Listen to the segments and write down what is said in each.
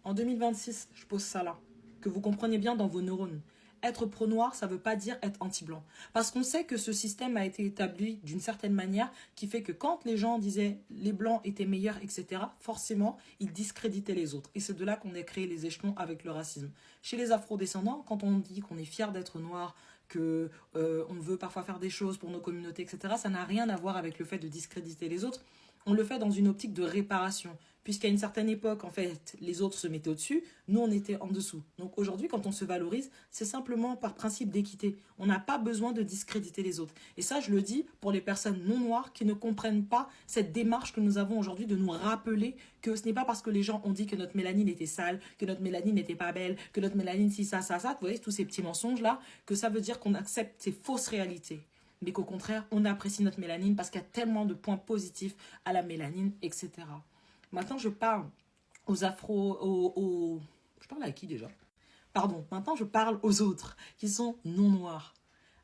En 2026, je pose ça là. Que vous compreniez bien dans vos neurones. Être pro-noir, ça ne veut pas dire être anti-blanc. Parce qu'on sait que ce système a été établi d'une certaine manière qui fait que quand les gens disaient les blancs étaient meilleurs, etc., forcément, ils discréditaient les autres. Et c'est de là qu'on a créé les échelons avec le racisme. Chez les afro-descendants, quand on dit qu'on est fier d'être noir, que on veut parfois faire des choses pour nos communautés, etc., ça n'a rien à voir avec le fait de discréditer les autres. On le fait dans une optique de réparation. Puisqu'à une certaine époque, en fait, les autres se mettaient au-dessus, nous, on était en dessous. Donc aujourd'hui, quand on se valorise, c'est simplement par principe d'équité. On n'a pas besoin de discréditer les autres. Et ça, je le dis pour les personnes non noires qui ne comprennent pas cette démarche que nous avons aujourd'hui de nous rappeler que ce n'est pas parce que les gens ont dit que notre mélanine était sale, que notre mélanine n'était pas belle, que notre mélanine si ça, vous voyez, tous ces petits mensonges-là, que ça veut dire qu'on accepte ces fausses réalités. Mais qu'au contraire, on apprécie notre mélanine parce qu'il y a tellement de points positifs à la mélanine, etc. Maintenant, je parle aux afro... Je parle à qui déjà? Pardon, maintenant je parle aux autres qui sont non noirs.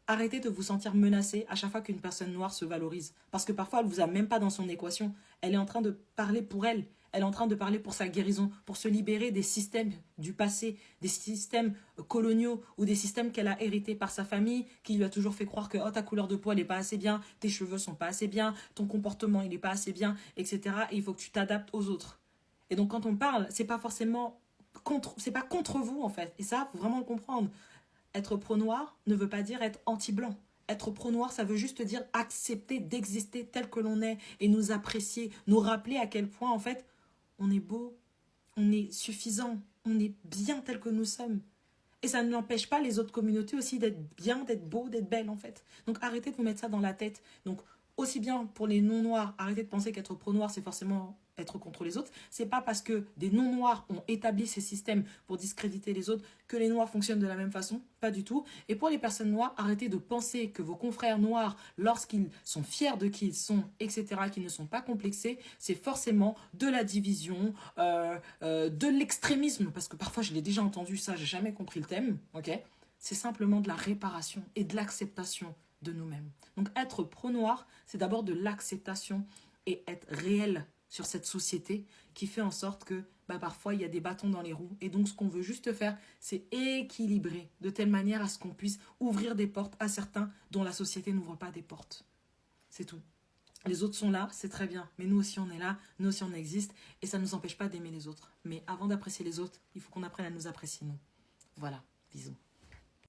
Arrêtez de vous sentir menacé à chaque fois qu'une personne noire se valorise. Parce que parfois, elle ne vous a même pas dans son équation. Elle est en train de parler pour elle. Elle est en train de parler pour sa guérison, pour se libérer des systèmes du passé, des systèmes coloniaux ou des systèmes qu'elle a hérités par sa famille, qui lui a toujours fait croire que oh, ta couleur de peau n'est pas assez bien, tes cheveux sont pas assez bien, ton comportement il n'est pas assez bien, etc. Et il faut que tu t'adaptes aux autres. Et donc quand on parle, c'est pas forcément c'est pas contre vous en fait. Et ça, faut vraiment le comprendre. Être pro-noir ne veut pas dire être anti-blanc. Être pro-noir, ça veut juste dire accepter d'exister tel que l'on est et nous apprécier, nous rappeler à quel point, en fait, on est beau, on est suffisant, on est bien tel que nous sommes. Et ça n'empêche pas les autres communautés aussi d'être bien, d'être beau, d'être belle, en fait. Donc arrêtez de vous mettre ça dans la tête. Donc, aussi bien pour les non-noirs, arrêtez de penser qu'être pro-noir, c'est forcément être contre les autres. C'est pas parce que des non-noirs ont établi ces systèmes pour discréditer les autres que les noirs fonctionnent de la même façon. Pas du tout. Et pour les personnes noires, arrêtez de penser que vos confrères noirs, lorsqu'ils sont fiers de qui ils sont, etc., qu'ils ne sont pas complexés, c'est forcément de la division, de l'extrémisme. Parce que parfois, je l'ai déjà entendu ça, j'ai jamais compris le thème. Ok ? C'est simplement de la réparation et de l'acceptation de nous-mêmes. Donc être pro-noir, c'est d'abord de l'acceptation et être réel sur cette société qui fait en sorte que parfois il y a des bâtons dans les roues. Et donc ce qu'on veut juste faire, c'est équilibrer de telle manière à ce qu'on puisse ouvrir des portes à certains dont la société n'ouvre pas des portes. C'est tout. Les autres sont là, c'est très bien. Mais nous aussi on est là, nous aussi on existe. Et ça ne nous empêche pas d'aimer les autres. Mais avant d'apprécier les autres, il faut qu'on apprenne à nous apprécier nous. Voilà, bisous.